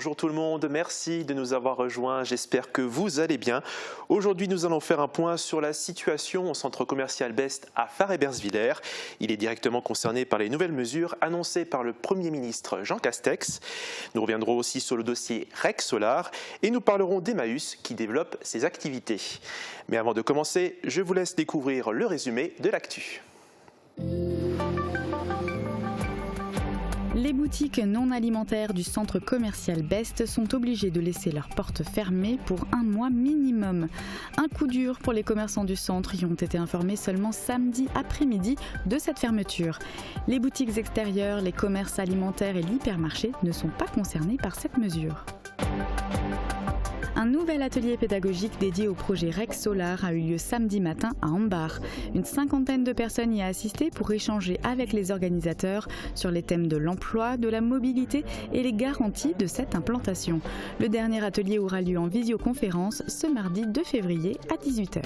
bonjour tout le monde, merci de nous avoir rejoints, j'espère que vous allez bien. Aujourd'hui nous allons faire un point sur la situation au centre commercial Best à Fars-Ebersviller. Il est directement concerné par les nouvelles mesures annoncées par le Premier ministre Jean Castex. Nous reviendrons aussi sur le dossier REC Solar et nous parlerons d'Emmaüs qui développe ses activités. Mais avant de commencer, je vous laisse découvrir le résumé de l'actu. Les boutiques non alimentaires du centre commercial Best sont obligées de laisser leurs portes fermées pour un mois minimum. Un coup dur pour les commerçants du centre qui ont été informés seulement samedi après-midi de cette fermeture. Les boutiques extérieures, les commerces alimentaires et l'hypermarché ne sont pas concernés par cette mesure. Un nouvel atelier pédagogique dédié au projet REC Solar a eu lieu samedi matin à Ambach. Une cinquantaine de personnes y a assisté pour échanger avec les organisateurs sur les thèmes de l'emploi, de la mobilité et les garanties de cette implantation. Le dernier atelier aura lieu en visioconférence ce mardi 2 février à 18h.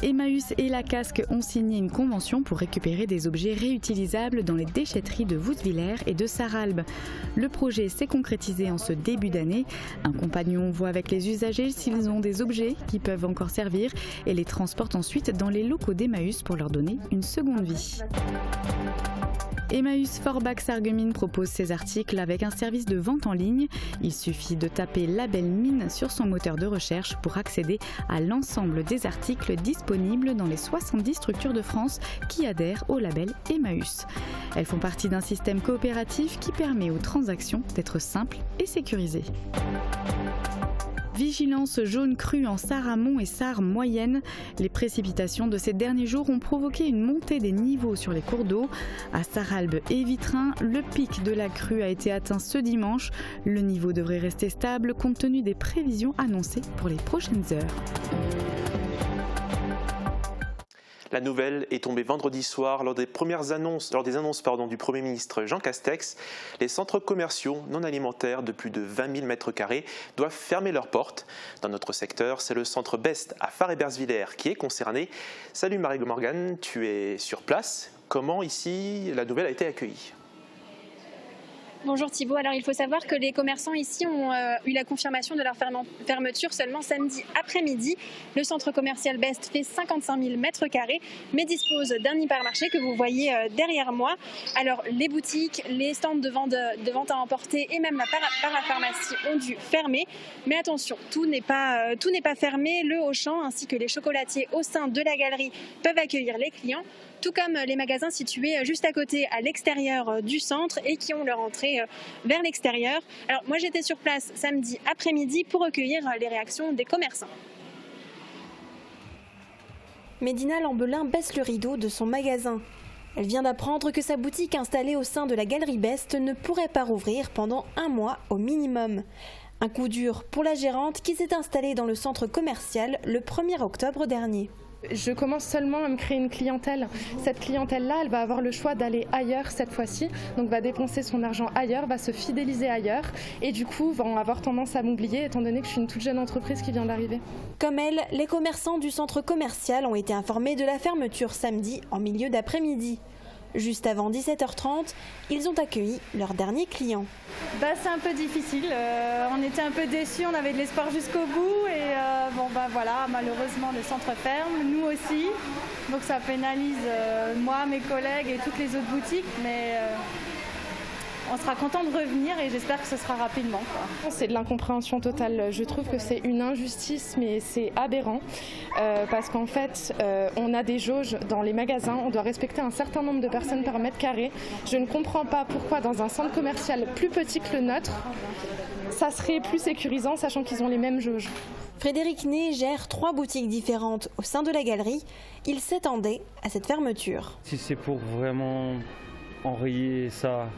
Emmaüs et la Casque ont signé une convention pour récupérer des objets réutilisables dans les déchetteries de Wouswiller et de Sarralbe. Le projet s'est concrétisé en ce début d'année. Un compagnon voit avec les usagers s'ils ont des objets qui peuvent encore servir et les transporte ensuite dans les locaux d'Emmaüs pour leur donner une seconde vie. Emmaüs Forbach-Sarreguemines propose ses articles avec un service de vente en ligne. Il suffit de taper label mine sur son moteur de recherche pour accéder à l'ensemble des articles disponibles dans les 70 structures de France qui adhèrent au label Emmaüs. Elles font partie d'un système coopératif qui permet aux transactions d'être simples et sécurisées. Vigilance jaune crue en Sarre-Amont et Sarre moyenne. Les précipitations de ces derniers jours ont provoqué une montée des niveaux sur les cours d'eau. À Sarralbe et Vitrin, le pic de la crue a été atteint ce dimanche. Le niveau devrait rester stable compte tenu des prévisions annoncées pour les prochaines heures. La nouvelle est tombée vendredi soir lors des annonces du Premier ministre Jean Castex. Les centres commerciaux non alimentaires de plus de 20 000 m² doivent fermer leurs portes. Dans notre secteur, c'est le centre Best à Fars-Ebersviller qui est concerné. Salut Marie-Morgane, tu es sur place. Comment ici la nouvelle a été accueillie ? Bonjour Thibault, alors il faut savoir que les commerçants ici ont eu la confirmation de leur fermeture seulement samedi après-midi. Le centre commercial Best fait 55 000 m² mais dispose d'un hypermarché que vous voyez derrière moi. Alors les boutiques, les stands de vente à emporter et même la parapharmacie ont dû fermer. Mais attention, tout n'est pas fermé. Le Auchan ainsi que les chocolatiers au sein de la galerie peuvent accueillir les clients, tout comme les magasins situés juste à côté à l'extérieur du centre et qui ont leur entrée vers l'extérieur. Alors moi j'étais sur place samedi après-midi pour recueillir les réactions des commerçants. Médina Lambelin baisse le rideau de son magasin. Elle vient d'apprendre que sa boutique installée au sein de la galerie Best ne pourrait pas rouvrir pendant un mois au minimum. Un coup dur pour la gérante qui s'est installée dans le centre commercial le 1er octobre dernier. Je commence seulement à me créer une clientèle. Cette clientèle-là, elle va avoir le choix d'aller ailleurs cette fois-ci, donc va dépenser son argent ailleurs, va se fidéliser ailleurs et du coup vont avoir tendance à m'oublier étant donné que je suis une toute jeune entreprise qui vient d'arriver. Comme elle, les commerçants du centre commercial ont été informés de la fermeture samedi en milieu d'après-midi. Juste avant 17h30, ils ont accueilli leur dernier client. C'est un peu difficile, on était un peu déçus, on avait de l'espoir jusqu'au bout et voilà, malheureusement le centre ferme, nous aussi. Donc ça pénalise moi, mes collègues et toutes les autres boutiques, mais on sera content de revenir et j'espère que ce sera rapidement. C'est de l'incompréhension totale. Je trouve que c'est une injustice, mais c'est aberrant parce qu'en fait, on a des jauges dans les magasins, on doit respecter un certain nombre de personnes par mètre carré. Je ne comprends pas pourquoi dans un centre commercial plus petit que le nôtre, ça serait plus sécurisant, sachant qu'ils ont les mêmes jauges. Frédéric Ney gère 3 boutiques différentes au sein de la galerie. Il s'attendait à cette fermeture. Si c'est pour vraiment enrayer ça,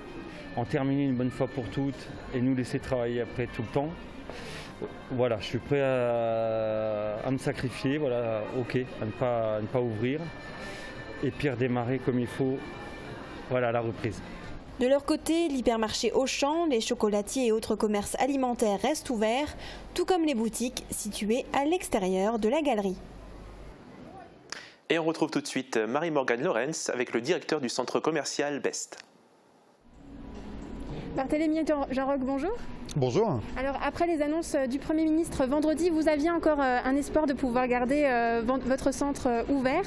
en terminer une bonne fois pour toutes et nous laisser travailler après tout le temps. Voilà, je suis prêt à me sacrifier, voilà, ok, à ne pas ouvrir et puis redémarrer comme il faut, voilà, la reprise. De leur côté, l'hypermarché Auchan, les chocolatiers et autres commerces alimentaires restent ouverts, tout comme les boutiques situées à l'extérieur de la galerie. Et on retrouve tout de suite Marie-Morgane Lorenz avec le directeur du centre commercial Best. Barthélémy Jarocq, bonjour. Bonjour. Alors après les annonces du Premier ministre vendredi, vous aviez encore un espoir de pouvoir garder votre centre ouvert,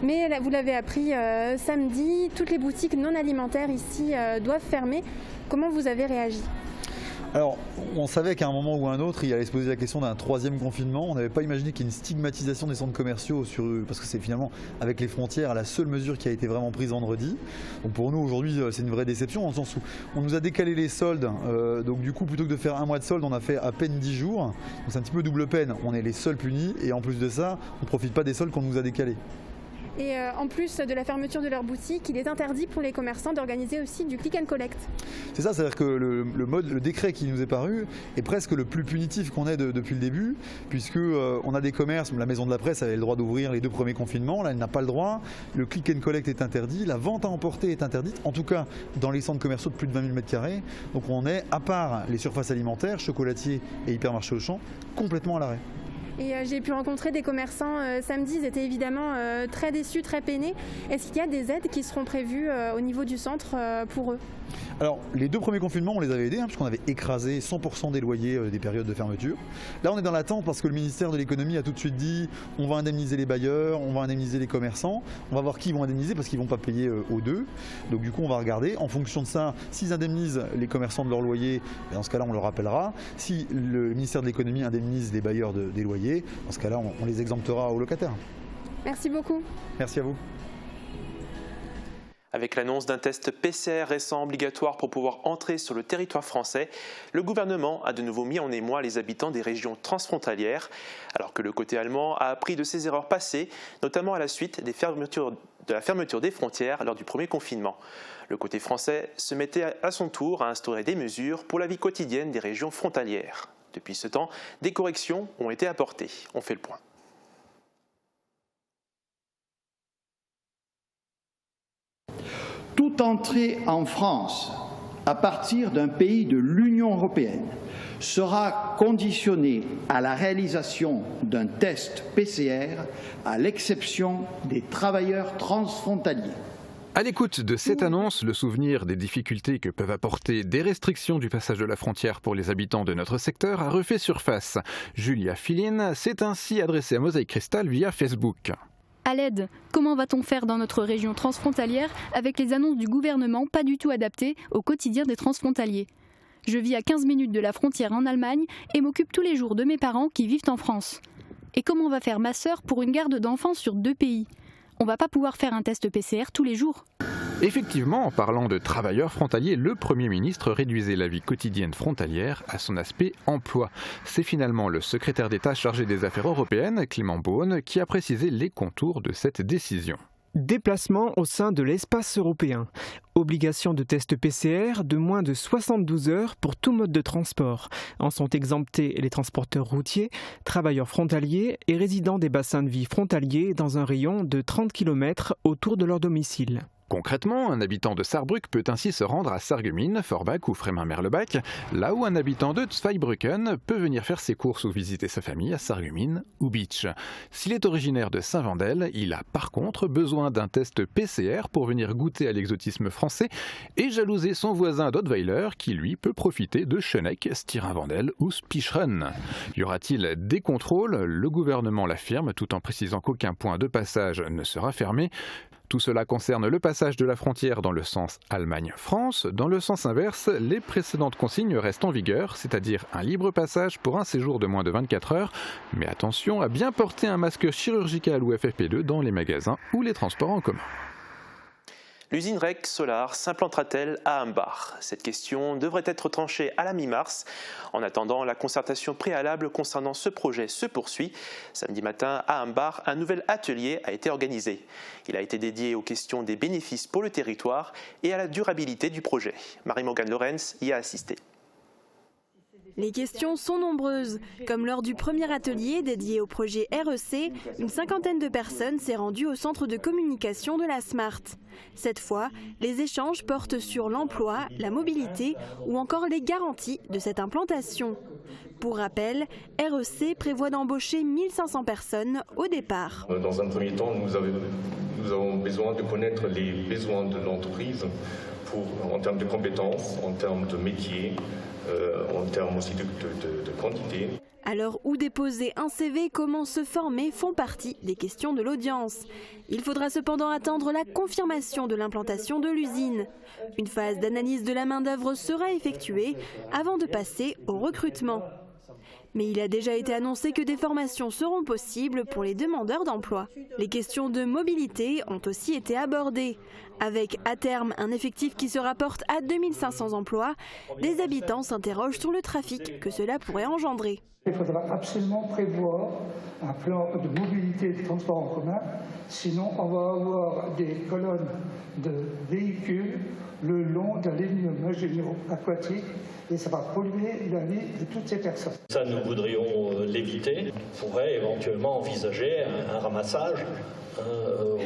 mais vous l'avez appris samedi, toutes les boutiques non alimentaires ici doivent fermer. Comment vous avez réagi ? Alors, on savait qu'à un moment ou à un autre, il allait se poser la question d'un troisième confinement. On n'avait pas imaginé qu'il y ait une stigmatisation des centres commerciaux, parce que c'est finalement, avec les frontières, la seule mesure qui a été vraiment prise vendredi. Donc pour nous, aujourd'hui, c'est une vraie déception, dans le sens où on nous a décalé les soldes. Donc du coup, plutôt que de faire un mois de solde, on a fait à peine 10 jours. Donc c'est un petit peu double peine. On est les seuls punis, et en plus de ça, on ne profite pas des soldes qu'on nous a décalés. Et en plus de la fermeture de leur boutique, il est interdit pour les commerçants d'organiser aussi du click and collect. C'est ça, c'est-à-dire que le décret qui nous est paru est presque le plus punitif qu'on ait depuis le début, puisque on a des commerces, la Maison de la Presse avait le droit d'ouvrir les 2 premiers confinements, là elle n'a pas le droit, le click and collect est interdit, la vente à emporter est interdite, en tout cas dans les centres commerciaux de plus de 20 000 m², donc on est, à part les surfaces alimentaires, chocolatiers et hypermarchés Auchan, complètement à l'arrêt. Et j'ai pu rencontrer des commerçants samedi, ils étaient évidemment très déçus, très peinés. Est-ce qu'il y a des aides qui seront prévues au niveau du centre pour eux ? Alors, les 2 premiers confinements, on les avait aidés, puisqu'on avait écrasé 100% des loyers des périodes de fermeture. Là, on est dans l'attente parce que le ministère de l'économie a tout de suite dit on va indemniser les bailleurs, on va indemniser les commerçants, on va voir qui ils vont indemniser parce qu'ils ne vont pas payer aux 2. Donc du coup, on va regarder. En fonction de ça, s'ils indemnisent les commerçants de leur loyer, dans ce cas-là, on leur rappellera. Si le ministère de l'économie indemnise les bailleurs des loyers, dans ce cas-là, on les exemptera aux locataires. Merci beaucoup. Merci à vous. Avec l'annonce d'un test PCR récent obligatoire pour pouvoir entrer sur le territoire français, le gouvernement a de nouveau mis en émoi les habitants des régions transfrontalières, alors que le côté allemand a appris de ses erreurs passées, notamment à la suite de la fermeture des frontières lors du premier confinement. Le côté français se mettait à son tour à instaurer des mesures pour la vie quotidienne des régions frontalières. Depuis ce temps, des corrections ont été apportées. On fait le point. Toute entrée en France à partir d'un pays de l'Union européenne sera conditionnée à la réalisation d'un test PCR, à l'exception des travailleurs transfrontaliers. À l'écoute de cette annonce, le souvenir des difficultés que peuvent apporter des restrictions du passage de la frontière pour les habitants de notre secteur a refait surface. Julia Filine s'est ainsi adressée à Mosaïque Cristal via Facebook. À l'aide, comment va-t-on faire dans notre région transfrontalière avec les annonces du gouvernement pas du tout adaptées au quotidien des transfrontaliers ? Je vis à 15 minutes de la frontière en Allemagne et m'occupe tous les jours de mes parents qui vivent en France. Et comment va faire ma sœur pour une garde d'enfants sur 2 pays ? On va pas pouvoir faire un test PCR tous les jours. Effectivement, en parlant de travailleurs frontaliers, le Premier ministre réduisait la vie quotidienne frontalière à son aspect emploi. C'est finalement le secrétaire d'État chargé des affaires européennes, Clément Beaune, qui a précisé les contours de cette décision. Déplacement au sein de l'espace européen. Obligation de test PCR de moins de 72 heures pour tout mode de transport. En sont exemptés les transporteurs routiers, travailleurs frontaliers et résidents des bassins de vie frontaliers dans un rayon de 30 km autour de leur domicile. Concrètement, un habitant de Saarbrück peut ainsi se rendre à Sarreguemines, Forbach ou Frémin-Merlebach, là où un habitant de Zweibrücken peut venir faire ses courses ou visiter sa famille à Sarreguemines ou Bitsch. S'il est originaire de Saint-Wendel, il a par contre besoin d'un test PCR pour venir goûter à l'exotisme français et jalouser son voisin d'Ottweiler qui lui peut profiter de Schöneck, Stirin-Wendel ou Spicheren. Y aura-t-il des contrôles ? Le gouvernement l'affirme tout en précisant qu'aucun point de passage ne sera fermé. Tout cela concerne le passage de la frontière dans le sens Allemagne-France. Dans le sens inverse, les précédentes consignes restent en vigueur, c'est-à-dire un libre passage pour un séjour de moins de 24 heures. Mais attention à bien porter un masque chirurgical ou FFP2 dans les magasins ou les transports en commun. L'usine REC Solar s'implantera-t-elle à Hambach ? Cette question devrait être tranchée à la mi-mars. En attendant, la concertation préalable concernant ce projet se poursuit. Samedi matin, à Hambach, un nouvel atelier a été organisé. Il a été dédié aux questions des bénéfices pour le territoire et à la durabilité du projet. Marie-Morgane Lorenz y a assisté. Les questions sont nombreuses. Comme lors du premier atelier dédié au projet REC, une 50aine de personnes s'est rendue au centre de communication de la Smart. Cette fois, les échanges portent sur l'emploi, la mobilité ou encore les garanties de cette implantation. Pour rappel, REC prévoit d'embaucher 1500 personnes au départ. Dans un premier temps, nous avons besoin de connaître les besoins de l'entreprise en termes de compétences, en termes de métier, en termes aussi de quantité. Alors, où déposer un CV, comment se former font partie des questions de l'audience. Il faudra cependant attendre la confirmation de l'implantation de l'usine. Une phase d'analyse de la main-d'œuvre sera effectuée avant de passer au recrutement. Mais il a déjà été annoncé que des formations seront possibles pour les demandeurs d'emploi. Les questions de mobilité ont aussi été abordées. Avec à terme un effectif qui se rapporte à 2500 emplois, des habitants s'interrogent sur le trafic que cela pourrait engendrer. Il faudra absolument prévoir un plan de mobilité de transport en commun, sinon on va avoir des colonnes de véhicules le long de la ligne Maginot aquatique et ça va polluer la vie de toutes ces personnes. Ça, nous voudrions l'éviter. On pourrait éventuellement envisager un ramassage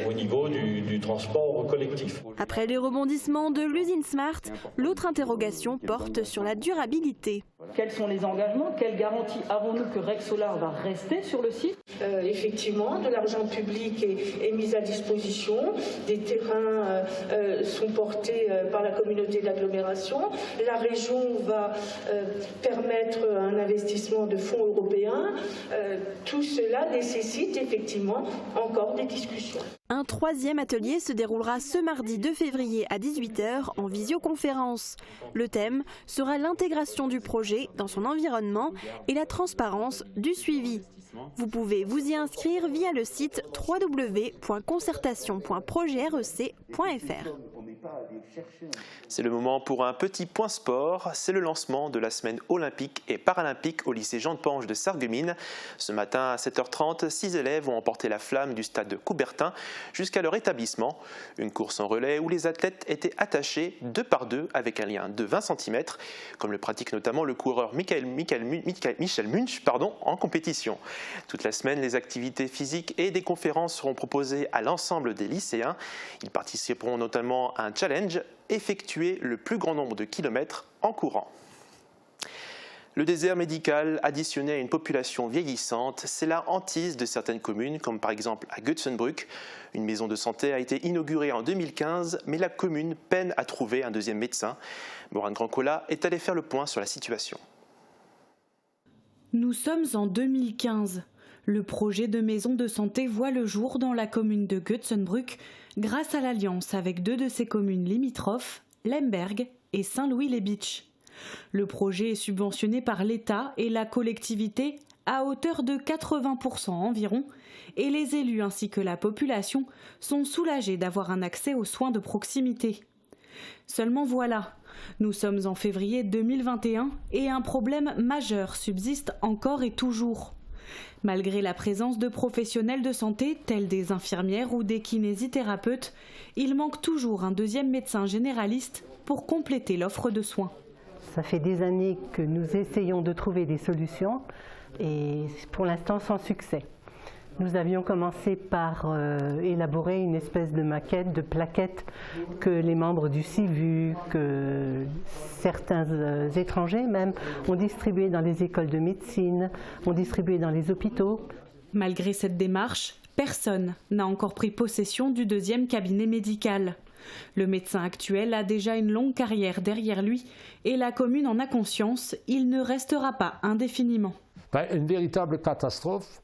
au niveau du transport collectif. Après les rebondissements de l'usine Smart, l'autre interrogation porte sur la durabilité. Quels sont les engagements? Quelles garanties avons-nous que Rexsolar va rester sur le site? Effectivement, de l'argent public est mis à disposition. Des terrains sont portés par la communauté d'agglomération. La région va permettre un investissement de fonds européens. Tout cela nécessite effectivement encore des discussions. Un troisième atelier se déroulera ce mardi 2 février à 18 h en visioconférence. Le thème sera l'intégration du projet dans son environnement et la transparence du suivi. Vous pouvez vous y inscrire via le site www.concertation.projetrec.fr. C'est le moment pour un petit point sport. C'est le lancement de la semaine olympique et paralympique au lycée Jean de Pange de Sarreguemines. Ce matin à 7 h 30, 6 élèves ont emporté la flamme du stade de Coubertin jusqu'à leur établissement. Une course en relais où les athlètes étaient attachés 2 par 2 avec un lien de 20 cm, comme le pratique notamment le coureur Michel Munch en compétition. Toute la semaine, les activités physiques et des conférences seront proposées à l'ensemble des lycéens. Ils participeront notamment à un challenge, effectuer le plus grand nombre de kilomètres en courant. Le désert médical additionné à une population vieillissante, c'est la hantise de certaines communes, comme par exemple à Götzenbrück. Une maison de santé a été inaugurée en 2015, mais la commune peine à trouver un deuxième médecin. Morane Grancola est allée faire le point sur la situation. Nous sommes en 2015. Le projet de maison de santé voit le jour dans la commune de Götzenbrück grâce à l'alliance avec 2 de ses communes limitrophes, Lemberg et Saint-Louis-les-Bitches. Le projet est subventionné par l'État et la collectivité à hauteur de 80% environ et les élus ainsi que la population sont soulagés d'avoir un accès aux soins de proximité. Seulement voilà, nous sommes en février 2021 et un problème majeur subsiste encore et toujours. Malgré la présence de professionnels de santé tels des infirmières ou des kinésithérapeutes, il manque toujours un deuxième médecin généraliste pour compléter l'offre de soins. Ça fait des années que nous essayons de trouver des solutions et pour l'instant sans succès. Nous avions commencé par élaborer une espèce de maquette, de plaquette que les membres du CIVU, que certains étrangers même, ont distribué dans les écoles de médecine, ont distribué dans les hôpitaux. Malgré cette démarche, personne n'a encore pris possession du deuxième cabinet médical. Le médecin actuel a déjà une longue carrière derrière lui et la commune en a conscience, il ne restera pas indéfiniment. Une véritable catastrophe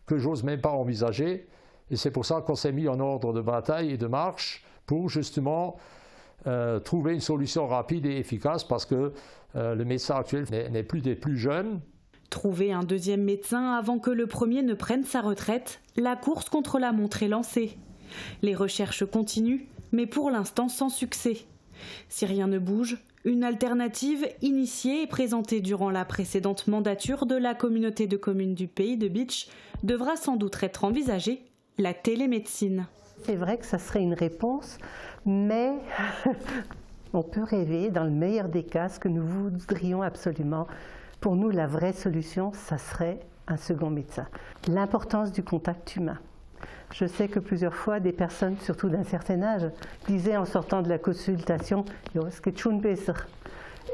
que j'ose même pas envisager et c'est pour ça qu'on s'est mis en ordre de bataille et de marche pour justement trouver une solution rapide et efficace parce que le médecin actuel n'est plus des plus jeunes. Trouver un deuxième médecin avant que le premier ne prenne sa retraite, la course contre la montre est lancée. Les recherches continuent, mais pour l'instant sans succès. Si rien ne bouge, une alternative initiée et présentée durant la précédente mandature de la communauté de communes du Pays de Bitche devra sans doute être envisagée, la télémédecine. C'est vrai que ça serait une réponse, mais on peut rêver, dans le meilleur des cas, ce que nous voudrions absolument. Pour nous, la vraie solution, ça serait un second médecin. L'importance du contact humain. Je sais que plusieurs fois, des personnes, surtout d'un certain âge, disaient en sortant de la consultation « Jo, es geht schon besser ».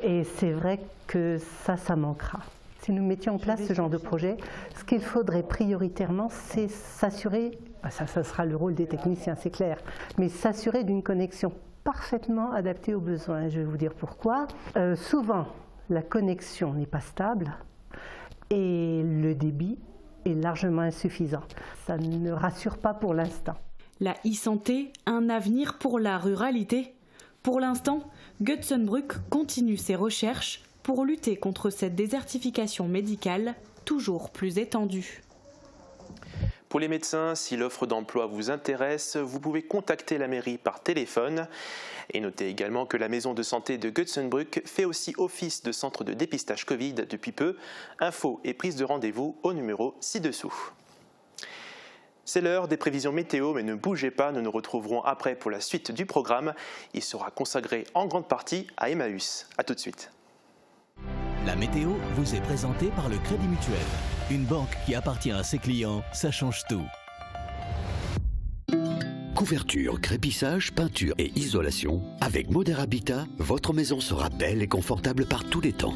Et c'est vrai que ça manquera. Si nous mettions en place ce genre de projet, ce qu'il faudrait prioritairement, c'est s'assurer, ça sera le rôle des techniciens, c'est clair, mais s'assurer d'une connexion parfaitement adaptée aux besoins. Je vais vous dire pourquoi. Souvent, la connexion n'est pas stable et le débit est largement insuffisant. Ça ne rassure pas pour l'instant. La e-santé, un avenir pour la ruralité. Pour l'instant, Götzenbrück continue ses recherches pour lutter contre cette désertification médicale toujours plus étendue. Pour les médecins, si l'offre d'emploi vous intéresse, vous pouvez contacter la mairie par téléphone. Et notez également que la maison de santé de Götzenbrück fait aussi office de centre de dépistage Covid depuis peu. Infos et prise de rendez-vous au numéro ci-dessous. C'est l'heure des prévisions météo, mais ne bougez pas, nous nous retrouverons après pour la suite du programme. Il sera consacré en grande partie à Emmaüs. A tout de suite. La météo vous est présentée par le Crédit Mutuel. Une banque qui appartient à ses clients, ça change tout. Couverture, crépissage, peinture et isolation. Avec Moder Habitat, votre maison sera belle et confortable par tous les temps.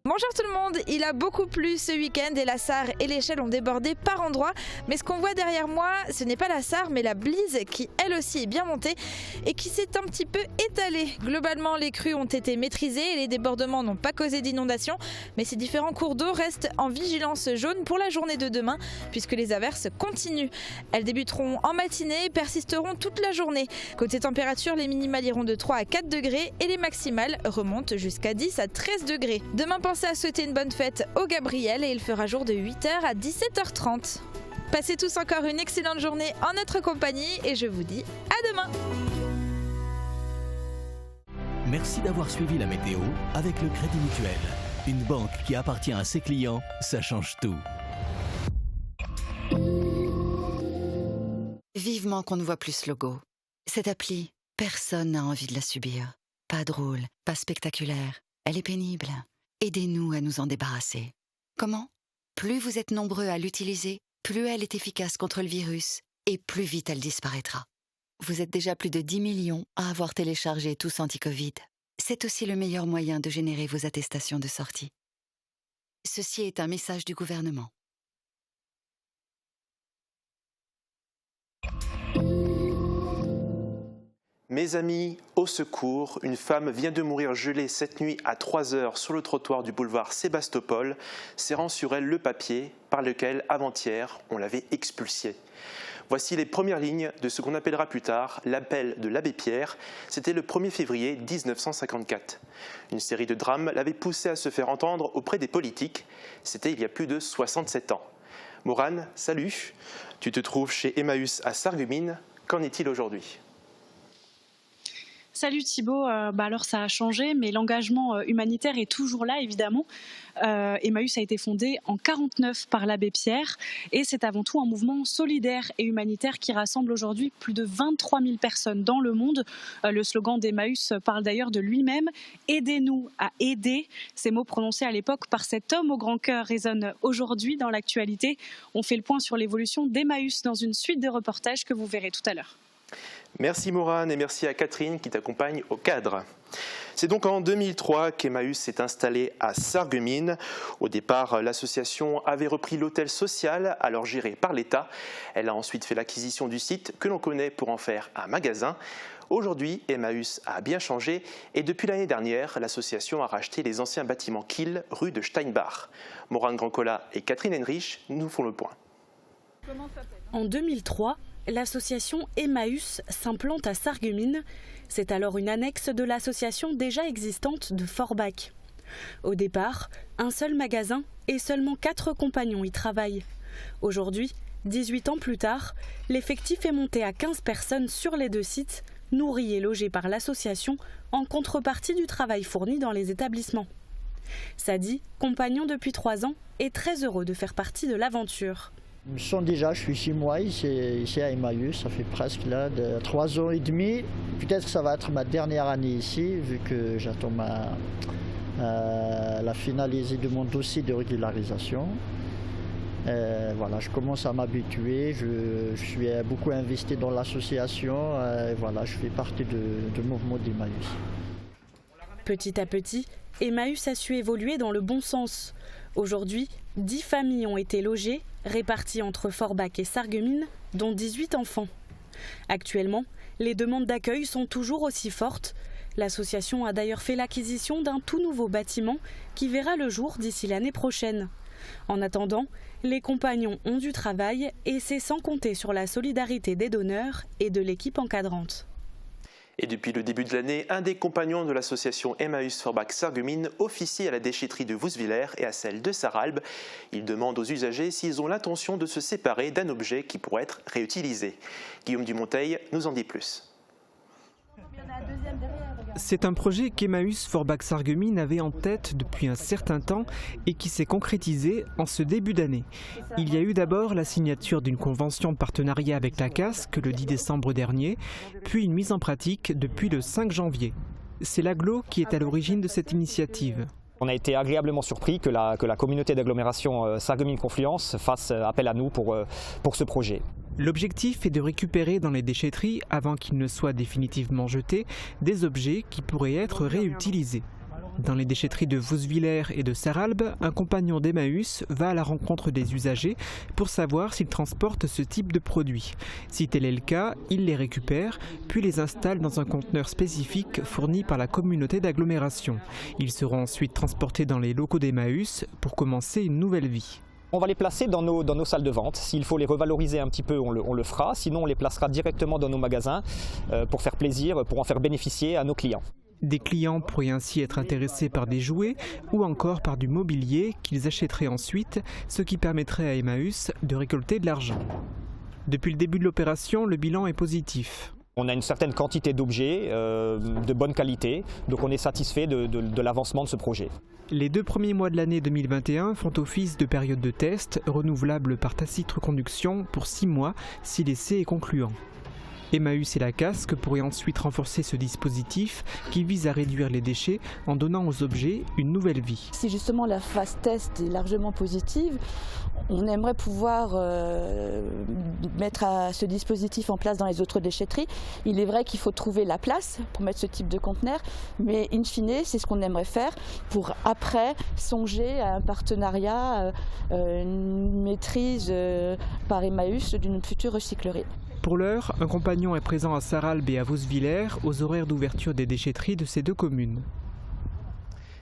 Bonjour tout le monde, il a beaucoup plu ce week-end et la Sarre et l'échelle ont débordé par endroits. Mais ce qu'on voit derrière moi, ce n'est pas la Sarre mais la Blise qui elle aussi est bien montée et qui s'est un petit peu étalée. Globalement les crues ont été maîtrisées et les débordements n'ont pas causé d'inondation. Mais ces différents cours d'eau restent en vigilance jaune pour la journée de demain puisque les averses continuent. Elles débuteront en matinée et persisteront toute la journée. Côté température, les minimales iront de 3 à 4 degrés et les maximales remontent jusqu'à 10 à 13 degrés. Demain, pensez à souhaiter une bonne fête au Gabriel et il fera jour de 8h à 17h30. Passez tous encore une excellente journée en notre compagnie et je vous dis à demain. Merci d'avoir suivi la météo avec le Crédit Mutuel. Une banque qui appartient à ses clients, ça change tout. Vivement qu'on ne voit plus ce logo. Cette appli, personne n'a envie de la subir. Pas drôle, pas spectaculaire. Elle est pénible. Aidez-nous à nous en débarrasser. Comment ? Plus vous êtes nombreux à l'utiliser, plus elle est efficace contre le virus et plus vite elle disparaîtra. Vous êtes déjà plus de 10 millions à avoir téléchargé Tous Anti-Covid. C'est aussi le meilleur moyen de générer vos attestations de sortie. Ceci est un message du gouvernement. Mes amis, au secours, une femme vient de mourir gelée cette nuit à 3h sur le trottoir du boulevard Sébastopol, serrant sur elle le papier par lequel, avant-hier, on l'avait expulsée. Voici les premières lignes de ce qu'on appellera plus tard l'appel de l'abbé Pierre. C'était le 1er février 1954. Une série de drames l'avait poussé à se faire entendre auprès des politiques. C'était il y a plus de 67 ans. Morane, salut. Tu te trouves chez Emmaüs à Sarreguemines. Qu'en est-il aujourd'hui ? Salut Thibaut, alors ça a changé, mais l'engagement humanitaire est toujours là évidemment. Emmaüs a été fondé en 1949 par l'abbé Pierre et c'est avant tout un mouvement solidaire et humanitaire qui rassemble aujourd'hui plus de 23 000 personnes dans le monde. Le slogan d'Emmaüs parle d'ailleurs de lui-même « Aidez-nous à aider ». Ces mots prononcés à l'époque par cet homme au grand cœur résonnent aujourd'hui dans l'actualité. On fait le point sur l'évolution d'Emmaüs dans une suite de reportages que vous verrez tout à l'heure. Merci Morane et merci à Catherine qui t'accompagne au cadre. C'est donc en 2003 qu'Emmaüs s'est installé à Sarreguemines. Au départ, l'association avait repris l'hôtel social, alors géré par l'État. Elle a ensuite fait l'acquisition du site que l'on connaît pour en faire un magasin. Aujourd'hui, Emmaüs a bien changé et depuis l'année dernière, l'association a racheté les anciens bâtiments Kiel, rue de Steinbach. Morane Grancola et Catherine Henrich nous font le point. En 2003, l'association Emmaüs s'implante à Sarreguemines. C'est alors une annexe de l'association déjà existante de Forbach. Au départ, un seul magasin et seulement 4 compagnons y travaillent. Aujourd'hui, 18 ans plus tard, l'effectif est monté à 15 personnes sur les 2 sites, nourris et logés par l'association en contrepartie du travail fourni dans les établissements. Sadi, compagnon depuis 3 ans, est très heureux de faire partie de l'aventure. Je suis 6 mois ici à Emmaüs, ça fait presque là, 3 ans et demi. Peut-être que ça va être ma dernière année ici, vu que j'attends la finalisée de mon dossier de régularisation. Voilà, je commence à m'habituer, je suis beaucoup investi dans l'association, voilà, je fais partie du mouvement d'Emmaüs. Petit à petit, Emmaüs a su évoluer dans le bon sens. Aujourd'hui, 10 familles ont été logées, réparties entre Forbach et Sarreguemines, dont 18 enfants. Actuellement, les demandes d'accueil sont toujours aussi fortes. L'association a d'ailleurs fait l'acquisition d'un tout nouveau bâtiment qui verra le jour d'ici l'année prochaine. En attendant, les compagnons ont du travail et c'est sans compter sur la solidarité des donneurs et de l'équipe encadrante. Et depuis le début de l'année, un des compagnons de l'association Emmaüs Forbach Sarreguemines officie à la déchetterie de Vousvillers et à celle de Sarralbe. Il demande aux usagers s'ils ont l'intention de se séparer d'un objet qui pourrait être réutilisé. Guillaume Dumonteil nous en dit plus. C'est un projet qu'Emmaüs Forbach Sarreguemines avait en tête depuis un certain temps et qui s'est concrétisé en ce début d'année. Il y a eu d'abord la signature d'une convention de partenariat avec la CASC le 10 décembre dernier, puis une mise en pratique depuis le 5 janvier. C'est l'agglo qui est à l'origine de cette initiative. On a été agréablement surpris que la communauté d'agglomération Sarreguemines-Confluence fasse appel à nous pour ce projet. L'objectif est de récupérer dans les déchetteries, avant qu'ils ne soient définitivement jetés, des objets qui pourraient être réutilisés. Dans les déchetteries de Vousvillers et de Sarralbe, un compagnon d'Emmaüs va à la rencontre des usagers pour savoir s'ils transportent ce type de produits. Si tel est le cas, il les récupère, puis les installe dans un conteneur spécifique fourni par la communauté d'agglomération. Ils seront ensuite transportés dans les locaux d'Emmaüs pour commencer une nouvelle vie. On va les placer dans nos salles de vente. S'il faut les revaloriser un petit peu, on le fera. Sinon, on les placera directement dans nos magasins pour faire plaisir, pour en faire bénéficier à nos clients. Des clients pourraient ainsi être intéressés par des jouets ou encore par du mobilier qu'ils achèteraient ensuite, ce qui permettrait à Emmaüs de récolter de l'argent. Depuis le début de l'opération, le bilan est positif. On a une certaine quantité d'objets de bonne qualité, donc on est satisfait de l'avancement de ce projet. Les 2 premiers mois de l'année 2021 font office de période de test, renouvelable par tacite reconduction pour 6 mois si l'essai est concluant. Emmaüs et la CASC pourraient ensuite renforcer ce dispositif qui vise à réduire les déchets en donnant aux objets une nouvelle vie. Si justement la phase test est largement positive, on aimerait pouvoir mettre ce dispositif en place dans les autres déchetteries. Il est vrai qu'il faut trouver la place pour mettre ce type de conteneur, mais in fine, c'est ce qu'on aimerait faire pour après songer à un partenariat, une maîtrise par Emmaüs d'une future recyclerie. Pour l'heure, un compagnon est présent à Sarralbe et à Vousvillers aux horaires d'ouverture des déchetteries de ces 2 communes.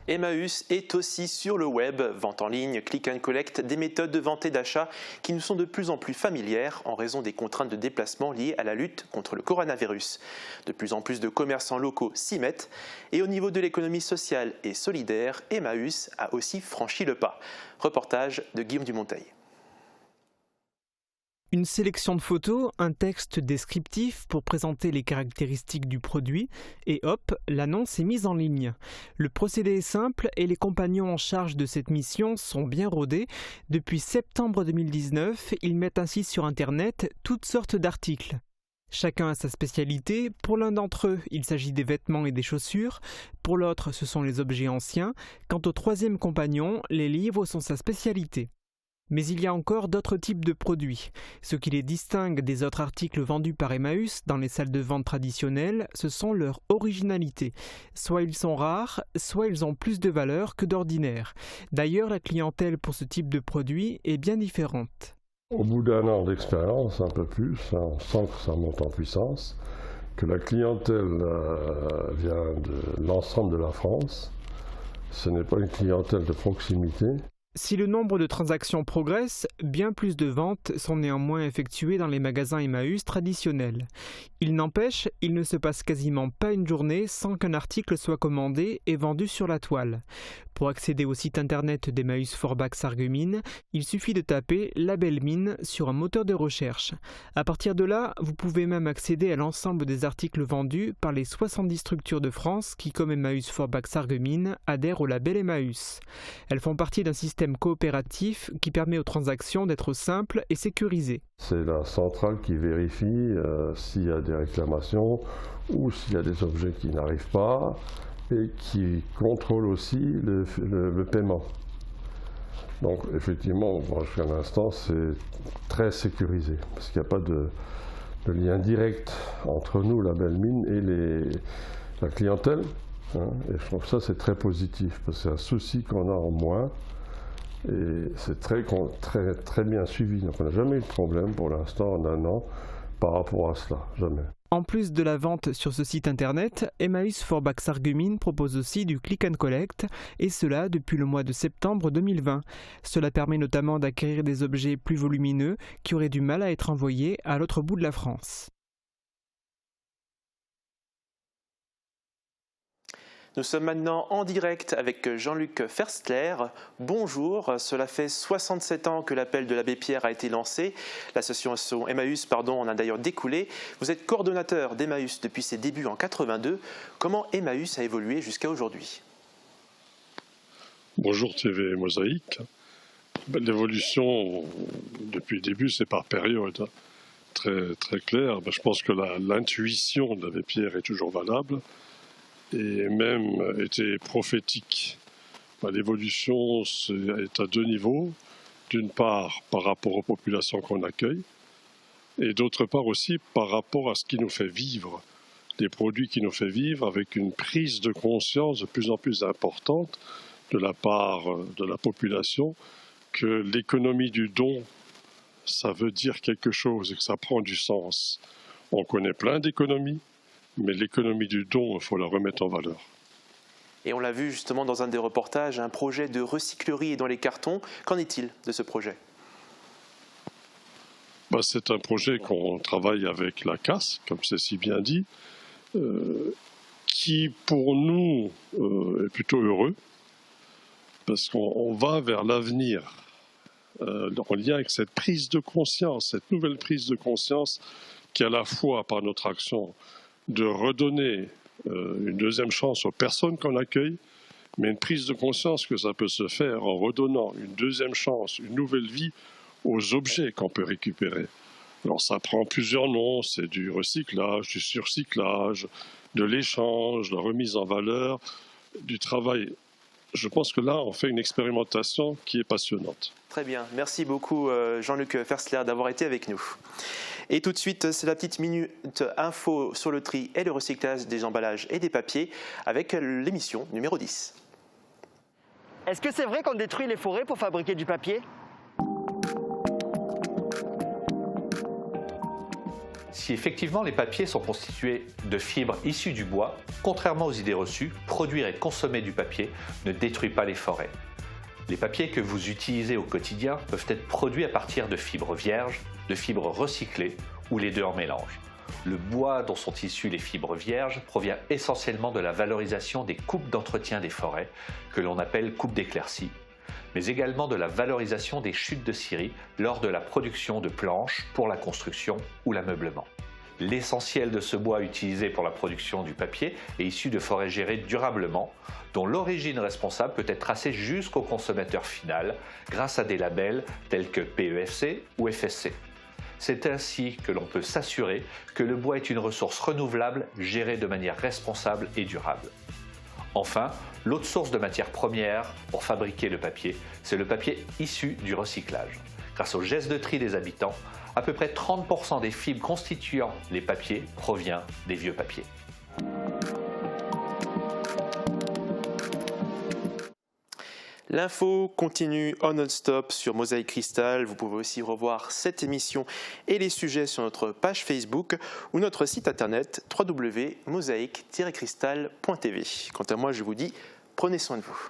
Emmaüs est aussi sur le web, vente en ligne, click and collect, des méthodes de vente et d'achat qui nous sont de plus en plus familières en raison des contraintes de déplacement liées à la lutte contre le coronavirus. De plus en plus de commerçants locaux s'y mettent et au niveau de l'économie sociale et solidaire, Emmaüs a aussi franchi le pas. Reportage de Guillaume Dumonteil. Une sélection de photos, un texte descriptif pour présenter les caractéristiques du produit et hop, l'annonce est mise en ligne. Le procédé est simple et les compagnons en charge de cette mission sont bien rodés. Depuis septembre 2019, ils mettent ainsi sur Internet toutes sortes d'articles. Chacun a sa spécialité. Pour l'un d'entre eux, il s'agit des vêtements et des chaussures. Pour l'autre, ce sont les objets anciens. Quant au troisième compagnon, les livres sont sa spécialité. Mais il y a encore d'autres types de produits. Ce qui les distingue des autres articles vendus par Emmaüs dans les salles de vente traditionnelles, ce sont leur originalité. Soit ils sont rares, soit ils ont plus de valeur que d'ordinaire. D'ailleurs, la clientèle pour ce type de produit est bien différente. Au bout d'1 an d'expérience, un peu plus, on sent que ça monte en puissance, que la clientèle vient de l'ensemble de la France. Ce n'est pas une clientèle de proximité. Si le nombre de transactions progresse, bien plus de ventes sont néanmoins effectuées dans les magasins Emmaüs traditionnels. Il n'empêche, il ne se passe quasiment pas une journée sans qu'un article soit commandé et vendu sur la toile. Pour accéder au site internet d'Emmaüs Forbach Sarreguemines, il suffit de taper Label Mine sur un moteur de recherche. À partir de là, vous pouvez même accéder à l'ensemble des articles vendus par les 70 structures de France qui, comme Emmaüs Forbach Sarreguemines, adhèrent au label Emmaüs. Elles font partie d'un système coopératif qui permet aux transactions d'être simples et sécurisées. C'est la centrale qui vérifie s'il y a des réclamations ou s'il y a des objets qui n'arrivent pas, et qui contrôle aussi le paiement. Donc effectivement, jusqu'à l'instant, c'est très sécurisé, parce qu'il n'y a pas de lien direct entre nous, la belle mine, et la clientèle. Et je trouve que ça, c'est très positif, parce que c'est un souci qu'on a en moins, et c'est très bien suivi. Donc on n'a jamais eu de problème pour l'instant, en un an, par rapport à cela, jamais. En plus de la vente sur ce site internet, Emmaüs Forbach Sarreguemines propose aussi du click and collect, et cela depuis le mois de septembre 2020. Cela permet notamment d'acquérir des objets plus volumineux qui auraient du mal à être envoyés à l'autre bout de la France. Nous sommes maintenant en direct avec Jean-Luc Ferstler. Bonjour, cela fait 67 ans que l'appel de l'abbé Pierre a été lancé. L'association Emmaüs en a d'ailleurs découlé. Vous êtes coordonnateur d'Emmaüs depuis ses débuts en 82. Comment Emmaüs a évolué jusqu'à aujourd'hui? Bonjour TV Mosaïque. L'évolution depuis le début, c'est par période. Très clair. Je pense que l'intuition de l'abbé Pierre est toujours valable, et même était prophétique. L'évolution est à deux niveaux. D'une part, par rapport aux populations qu'on accueille, et d'autre part aussi par rapport à ce qui nous fait vivre, des produits qui nous fait vivre, avec une prise de conscience de plus en plus importante de la part de la population que l'économie du don, ça veut dire quelque chose et que ça prend du sens. On connaît plein d'économies, mais l'économie du don, il faut la remettre en valeur. Et on l'a vu justement dans un des reportages, un projet de recyclerie dans les cartons. Qu'en est-il de ce projet? C'est un projet qu'on travaille avec la CAS, comme c'est si bien dit, qui pour nous est plutôt heureux, parce qu'on va vers l'avenir, en lien avec cette prise de conscience, cette nouvelle prise de conscience qui à la fois par notre action de redonner une deuxième chance aux personnes qu'on accueille, mais une prise de conscience que ça peut se faire en redonnant une deuxième chance, une nouvelle vie aux objets qu'on peut récupérer. Alors ça prend plusieurs noms, c'est du recyclage, du surcyclage, de l'échange, de la remise en valeur, du travail. Je pense que là, on fait une expérimentation qui est passionnante. Très bien, merci beaucoup Jean-Luc Ferstler d'avoir été avec nous. Et tout de suite, c'est la petite minute info sur le tri et le recyclage des emballages et des papiers avec l'émission numéro 10. Est-ce que c'est vrai qu'on détruit les forêts pour fabriquer du papier ? Si effectivement les papiers sont constitués de fibres issues du bois, contrairement aux idées reçues, produire et consommer du papier ne détruit pas les forêts. Les papiers que vous utilisez au quotidien peuvent être produits à partir de fibres vierges, de fibres recyclées ou les deux en mélange. Le bois dont sont issues les fibres vierges provient essentiellement de la valorisation des coupes d'entretien des forêts, que l'on appelle coupes d'éclaircie, mais également de la valorisation des chutes de scierie lors de la production de planches pour la construction ou l'ameublement. L'essentiel de ce bois utilisé pour la production du papier est issu de forêts gérées durablement, dont l'origine responsable peut être tracée jusqu'au consommateur final grâce à des labels tels que PEFC ou FSC. C'est ainsi que l'on peut s'assurer que le bois est une ressource renouvelable gérée de manière responsable et durable. Enfin, l'autre source de matière première pour fabriquer le papier, c'est le papier issu du recyclage. Grâce au geste de tri des habitants, à peu près 30% des fibres constituant les papiers provient des vieux papiers. L'info continue en non-stop sur Mosaïque Cristal. Vous pouvez aussi revoir cette émission et les sujets sur notre page Facebook ou notre site internet www.mosaïque-cristal.tv. Quant à moi, je vous dis, prenez soin de vous.